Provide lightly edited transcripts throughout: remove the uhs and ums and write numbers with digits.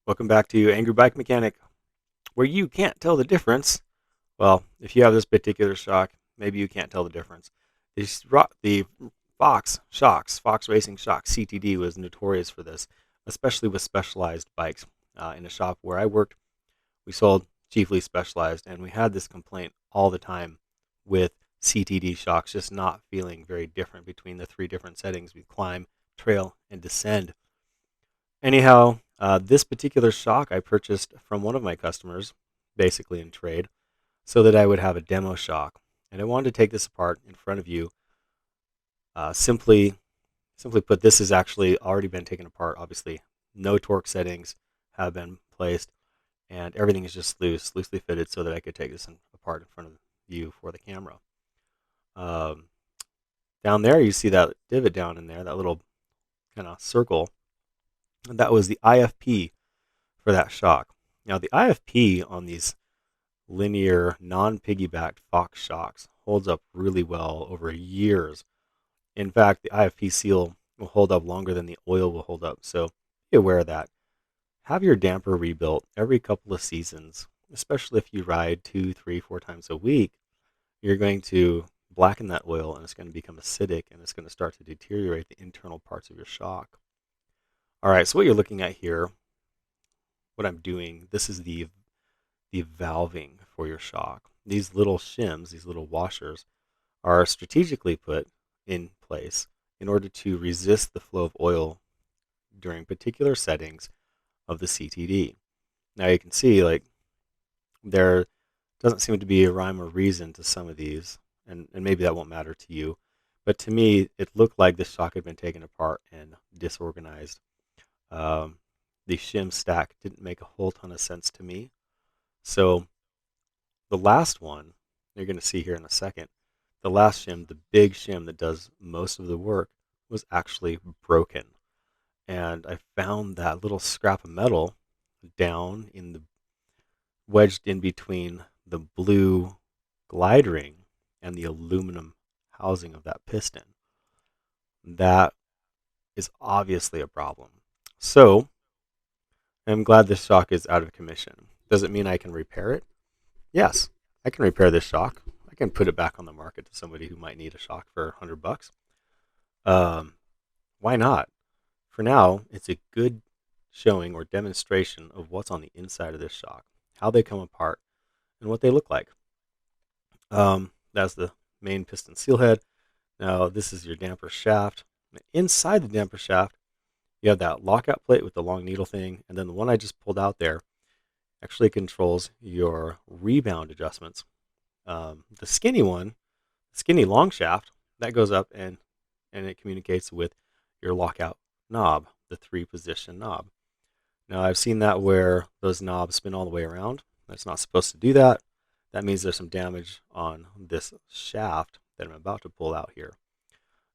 Welcome back to Angry Bike Mechanic, where you can't tell the difference. Well, if you have this particular shock, maybe you can't tell the difference. The Fox Racing Shocks CTD was notorious for this, especially with specialized bikes. In a shop where I worked, we sold chiefly specialized, and we had this complaint all the time with CTD shocks just not feeling very different between the three different settings: we climb, trail, and descend. Anyhow, this particular shock I purchased from one of my customers, basically in trade, so that I would have a demo shock. And I wanted to take this apart in front of you. Simply put, this has actually already been taken apart. Obviously, no torque settings have been placed, and everything is just loosely fitted, so that I could take this apart in front of you for the camera. Um, Down there, you see that divot down in there, that little kind of circle. That was the IFP for that shock. Now, the IFP on these linear, non-piggybacked Fox shocks holds up really well over years. In fact, the IFP seal will hold up longer than the oil will hold up, so be aware of that. Have your damper rebuilt every couple of seasons, especially if you ride 2, 3, 4 times a week. You're going to blacken that oil, and it's going to become acidic, and it's going to start to deteriorate the internal parts of your shock. All right, so what you're looking at here, what I'm doing, this is the valving for your shock. These little shims, these little washers, are strategically put in place in order to resist the flow of oil during particular settings of the CTD. Now you can see, like, there doesn't seem to be a rhyme or reason to some of these, and maybe that won't matter to you, but to me it looked like this shock had been taken apart and disorganized. Um, the shim stack didn't make a whole ton of sense to me. So the last one, you're going to see here in a second, the last shim, the big shim that does most of the work, was actually broken. And I found that little scrap of metal down in the wedged in between the blue glide ring and the aluminum housing of that piston. That is obviously a problem. So I'm glad this shock is out of commission. Does it mean I can repair it? Yes, I can repair this shock. I can put it back on the market to somebody who might need a shock for $100. Um, why not? For now, it's a good showing or demonstration of what's on the inside of this shock, how they come apart, and what they look like. That's the main piston seal head. Now, this is your damper shaft. Inside the damper shaft, you have that lockout plate with the long needle thing, and then the one I just pulled out there actually controls your rebound adjustments. The skinny one, skinny long shaft, that goes up and it communicates with your lockout knob, the 3-position knob. Now I've seen that where those knobs spin all the way around. That's not supposed to do that. That means there's some damage on this shaft that I'm about to pull out here.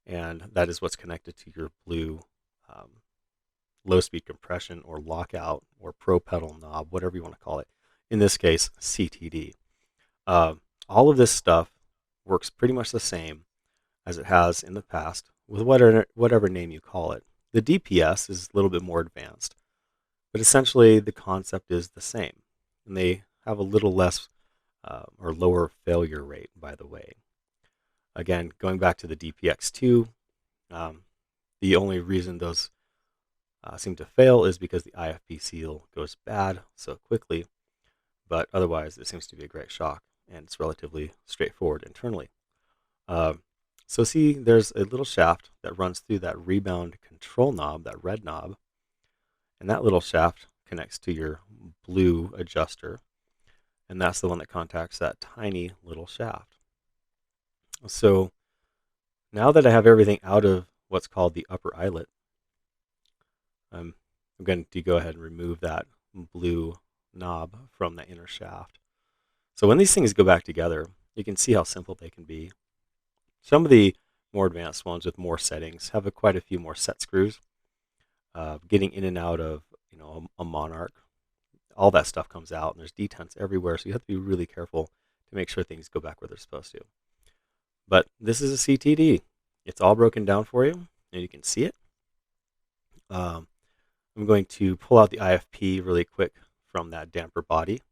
And that is what's connected to your blue low speed compression or lockout or pro pedal knob, whatever you want to call it. In this case, CTD. Uh, all of this stuff works pretty much the same as it has in the past with whatever name you call it. The DPS is a little bit more advanced, but essentially the concept is the same. And they have a little less or lower failure rate, by the way. Again, going back to the DPX2, the only reason those seem to fail is because the IFP seal goes bad so quickly, but otherwise it seems to be a great shock, and it's relatively straightforward internally. So see, there's a little shaft that runs through that rebound control knob, that red knob, and that little shaft connects to your blue adjuster, and that's the one that contacts that tiny little shaft. So now that I have everything out of what's called the upper eyelet, I'm going to go ahead and remove that blue knob from the inner shaft. So when these things go back together, you can see how simple they can be. Some of the more advanced ones with more settings have quite a few more set screws. Getting in and out of a Monarch, all that stuff comes out, and there's detents everywhere, so you have to be really careful to make sure things go back where they're supposed to. But this is a CTD. It's all broken down for you, and you can see it. I'm going to pull out the IFP really quick from that damper body.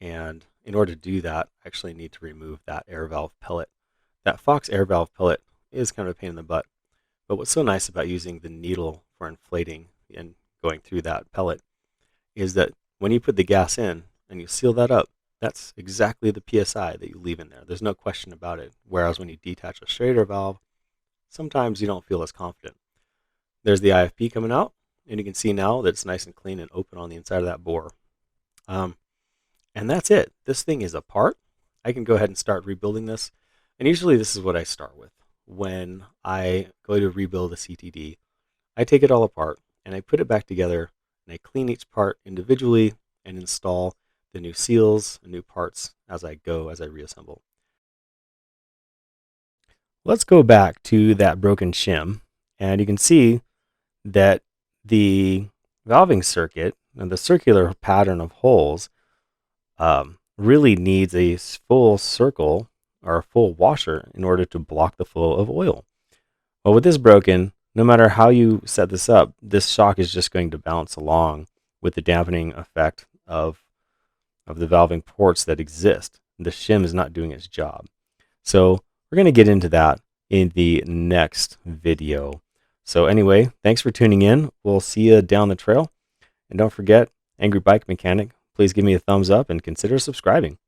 And in order to do that, I actually need to remove that air valve pellet. That Fox air valve pellet is kind of a pain in the butt. But what's so nice about using the needle for inflating and going through that pellet is that when you put the gas in and you seal that up, that's exactly the PSI that you leave in there. There's no question about it. Whereas when you detach a straight air valve, sometimes you don't feel as confident. There's the IFP coming out, and you can see now that it's nice and clean and open on the inside of that bore. And that's it. This thing is apart. I can go ahead and start rebuilding this. And usually this is what I start with. When I go to rebuild a CTD, I take it all apart and I put it back together and I clean each part individually and install the new seals and new parts as I go, as I reassemble. Let's go back to that broken shim, and you can see that the valving circuit and the circular pattern of holes really needs a full circle or a full washer in order to block the flow of oil. Well, with this broken, no matter how you set this up, this shock is just going to bounce along with the dampening effect of the valving ports that exist. The shim is not doing its job. So we're going to get into that in the next video. So anyway, thanks for tuning in. We'll see you down the trail. And don't forget, Angry Bike Mechanic, please give me a thumbs up and consider subscribing.